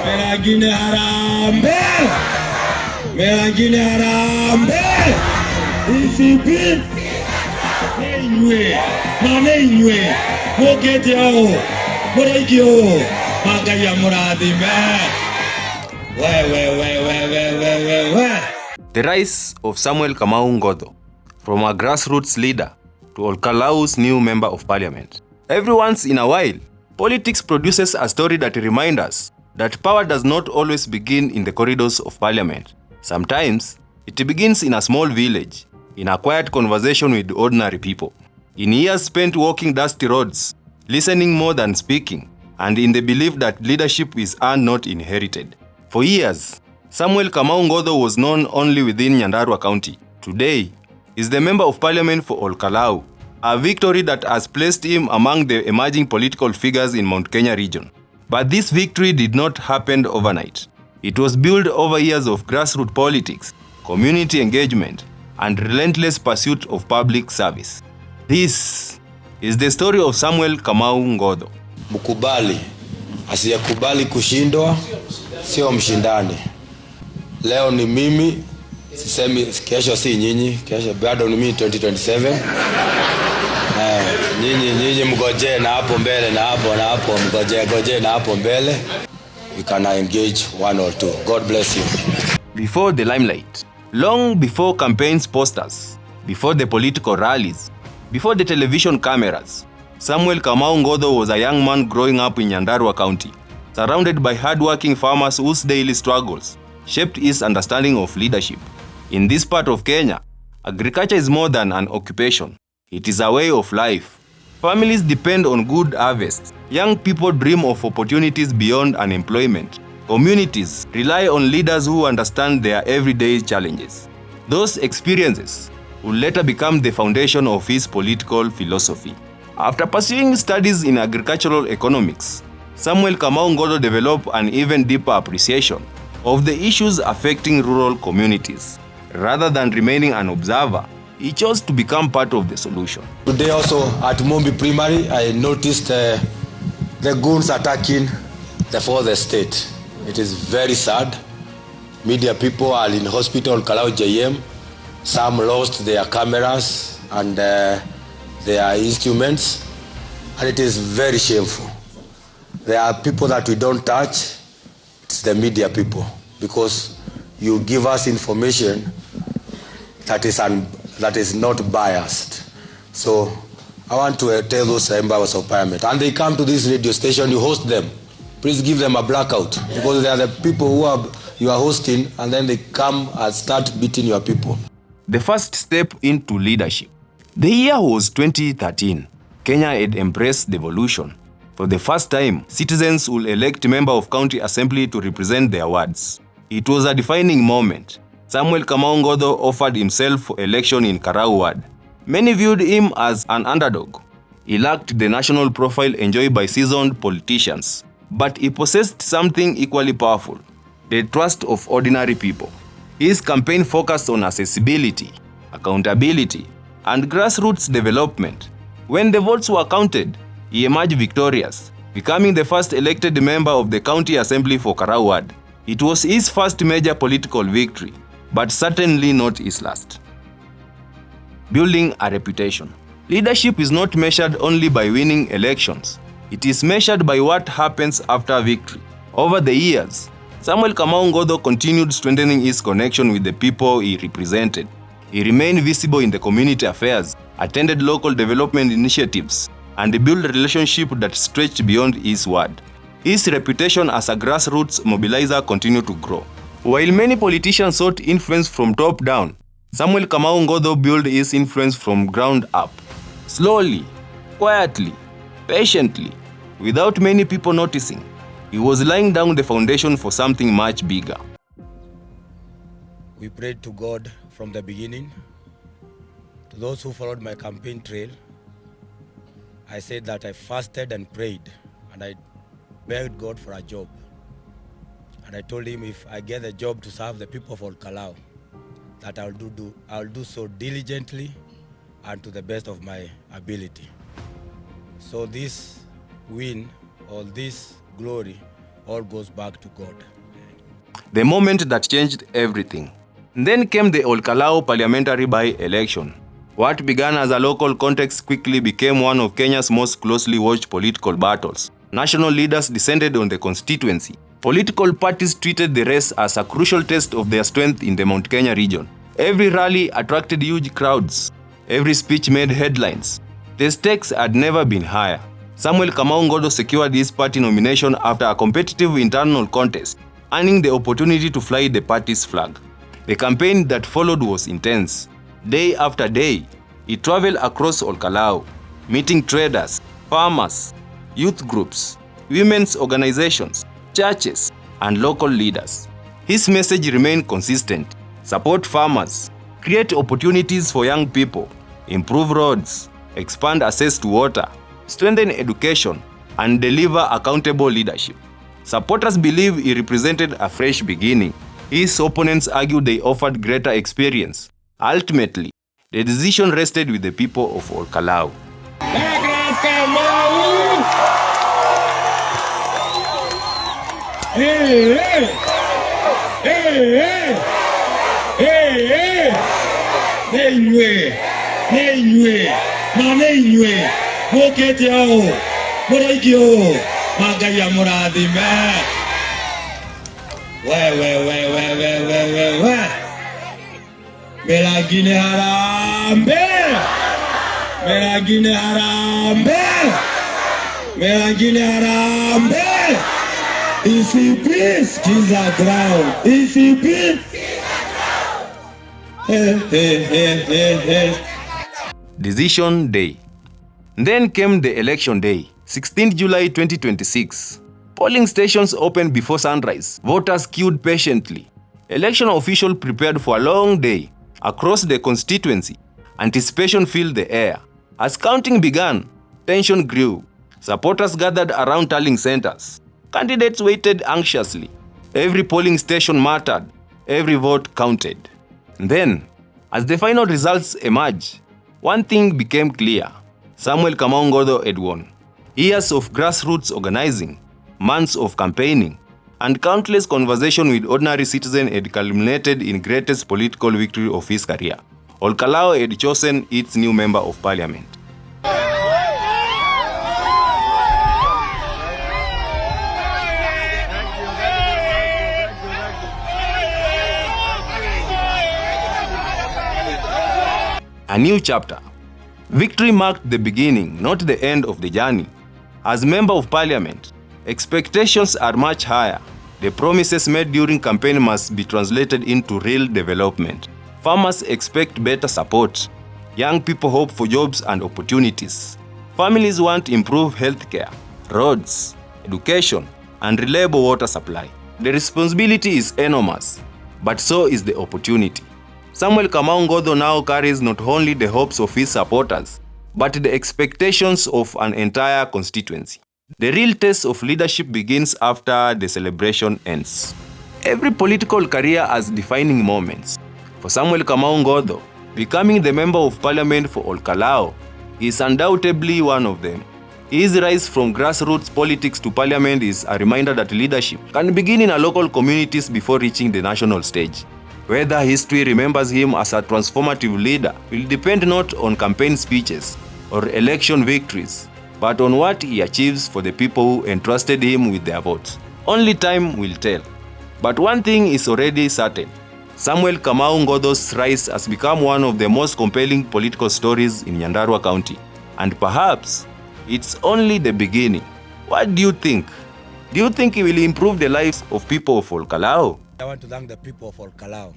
Melagine harambe. Melagine harambe. Isipi. Nenywe. Manenywe. Mokete ao. Morekio. Magaya muradime. We. The rise of Samuel Kamau Ngotho, from a grassroots leader to Ol Kalau's new member of parliament. Every once in a while, politics produces a story that reminds us that power does not always begin in the corridors of parliament. Sometimes, it begins in a small village, in a quiet conversation with ordinary people, in years spent walking dusty roads, listening more than speaking, and in the belief that leadership is earned, not inherited. For years, Samuel Kamau Ngotho was known only within Nyandarua County. Today, he is the member of parliament for Ol Kalou, a victory that has placed him among the emerging political figures in Mount Kenya region. But this victory did not happen overnight. It was built over years of grassroots politics, community engagement, and relentless pursuit of public service. This is the story of Samuel Kamau Ngotho. Mkubali, asiyekubali kushindwa sio mshindani. Leo ni mimi, sisemi kesho si nyinyi, kesho bado ni mimi 2027. Nyinyi mgoje na hapo mbele na hapo mgoje na hapo mbele. We can engage one or two. God bless you. Before the limelight, long before campaigns posters, before the political rallies, before the television cameras, Samuel Kamau Ngotho was a young man growing up in Nyandarua County, surrounded by hard-working farmers whose daily struggles shaped his understanding of leadership. In this part of Kenya, agriculture is more than an occupation. It is a way of life. Families depend on good harvests. Young people dream of opportunities beyond unemployment. Communities rely on leaders who understand their everyday challenges. Those experiences would later become the foundation of his political philosophy. After pursuing studies in agricultural economics, Samuel Kamau Ngotho developed an even deeper appreciation of the issues affecting rural communities. Rather than remaining an observer, he chose to become part of the solution. Today also at Mombi Primary, I noticed the goons attacking the fourth estate. It is very sad. Media people are in hospital, Karau JM. Some lost their cameras and their instruments, and it is very shameful. There are people that we don't touch. It's the media people, because you give us information that is not biased. So I want to tell those members of parliament, and they come to this radio station, you host them. Please give them a blackout, because they are the people you are hosting, and then they come and start beating your people. The first step into leadership. The year was 2013. Kenya had embraced devolution. For the first time, citizens will elect a member of county assembly to represent their wards. It was a defining moment. Samuel Kamau Ngotho offered himself for election in Karau Ward. Many viewed him as an underdog. He lacked the national profile enjoyed by seasoned politicians. But he possessed something equally powerful: the trust of ordinary people. His campaign focused on accessibility, accountability, and grassroots development. When the votes were counted, he emerged victorious, becoming the first elected member of the county assembly for Karau Ward. It was his first major political victory, but certainly not his last. Building a reputation. Leadership is not measured only by winning elections. It is measured by what happens after victory. Over the years, Samuel Kamau Ngotho continued strengthening his connection with the people he represented. He remained visible in the community affairs, attended local development initiatives, and built a relationship that stretched beyond his ward. His reputation as a grassroots mobilizer continued to grow. While many politicians sought influence from top down, Samuel Kamau Ngotho built his influence from ground up. Slowly, quietly, patiently, without many people noticing, he was laying down the foundation for something much bigger. We prayed to God from the beginning. To those who followed my campaign trail, I said that I fasted and prayed, and I begged God for a job. And I told him if I get a job to serve the people of Ol Kalou, that I'll do so diligently and to the best of my ability. So this win or this glory all goes back to God. The moment that changed everything. Then came the Ol Kalou parliamentary by-election. What began as a local context quickly became one of Kenya's most closely watched political battles. National leaders descended on the constituency. Political parties treated the race as a crucial test of their strength in the Mount Kenya region. Every rally attracted huge crowds. Every speech made headlines. The stakes had never been higher. Samuel Kamau Ngotho secured his party nomination after a competitive internal contest, earning the opportunity to fly the party's flag. The campaign that followed was intense. Day after day, he traveled across Ol Kalou, meeting traders, farmers, youth groups, women's organizations, churches, and local leaders. His message remained consistent: support farmers, create opportunities for young people, improve roads, expand access to water, strengthen education, and deliver accountable leadership. Supporters believe he represented a fresh beginning. His opponents argued they offered greater experience. Ultimately, the decision rested with the people of Ol Kalou. Hey, hey, hey, hey, hey, hey, Manenywe, Moketio, Moraikio, Magaya Muradime. We. Melagine Harambe. Melagine Harambe. Melagine Harambe. Easy peace, kiss a ground. Easy peace. Hey. Decision day. Then came the election day, 16th July 2026. Polling stations opened before sunrise. Voters queued patiently. Election officials prepared for a long day. Across the constituency, anticipation filled the air. As counting began, tension grew. Supporters gathered around tallying centers. Candidates waited anxiously. Every polling station mattered. Every vote counted. Then, as the final results emerged, one thing became clear: Samuel Kamau Ngotho had won. Years of grassroots organizing, months of campaigning, and countless conversations with ordinary citizens had culminated in greatest political victory of his career. Ol Kalou had chosen its new member of parliament. A new chapter. Victory marked the beginning, not the end of the journey. As member of parliament, expectations are much higher. The promises made during campaign must be translated into real development. Farmers expect better support. Young people hope for jobs and opportunities. Families want improved healthcare, roads, education, and reliable water supply. The responsibility is enormous, but so is the opportunity. Samuel Kamau Ngotho now carries not only the hopes of his supporters, but the expectations of an entire constituency. The real test of leadership begins after the celebration ends. Every political career has defining moments. For Samuel Kamau Ngotho, becoming the member of parliament for Ol Kalou is undoubtedly one of them. His rise from grassroots politics to parliament is a reminder that leadership can begin in a local communities before reaching the national stage. Whether history remembers him as a transformative leader will depend not on campaign speeches or election victories, but on what he achieves for the people who entrusted him with their votes. Only time will tell. But one thing is already certain: Samuel Kamau Ngotho's rise has become one of the most compelling political stories in Nyandarua County. And perhaps it's only the beginning. What do you think? Do you think he will improve the lives of people of Ol Kalou? I want to thank the people of Ol Kalou.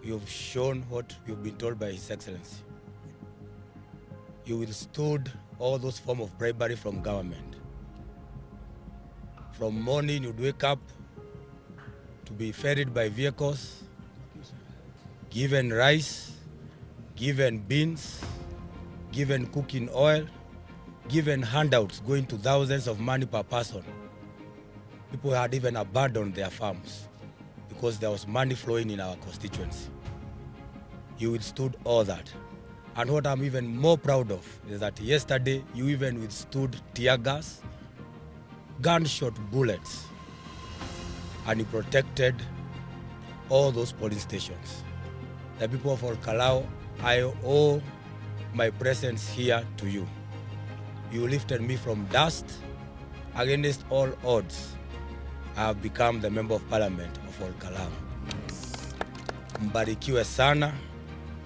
You've shown what you've been told by His Excellency. You withstood all those forms of bribery from government. From morning you'd wake up to be ferried by vehicles, given rice, given beans, given cooking oil, given handouts going to thousands of money per person. People had even abandoned their farms because there was money flowing in our constituency. You withstood all that. And what I'm even more proud of is that yesterday you even withstood tear gas, gunshot bullets, and you protected all those police stations. The people of Ol Kalou, I owe my presence here to you. You lifted me from dust. Against all odds, I have become the member of parliament of Ol Kalou. Mbarikiwe sana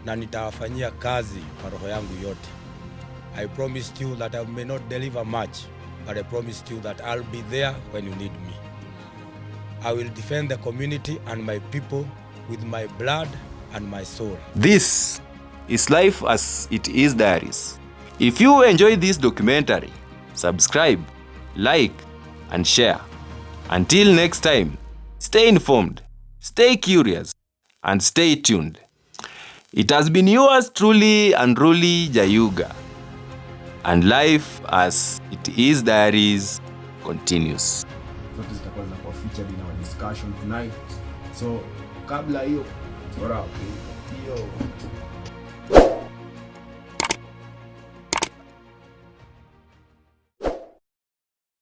na nitawafanyia kazi kwa roho yangu yote. I promised you that I may not deliver much, but I promised you that I'll be there when you need me. I will defend the community and my people with my blood and my soul. This is Life as It Is Diaries. If you enjoyed this documentary, subscribe, like, and share. Until next time, stay informed, stay curious, and stay tuned. It has been yours truly, Unruly Jayuga. And Life as It Is Diaries continues. Zote zitakuwa zinakuwa featured in our discussion tonight. So kabla hiyo, hiyo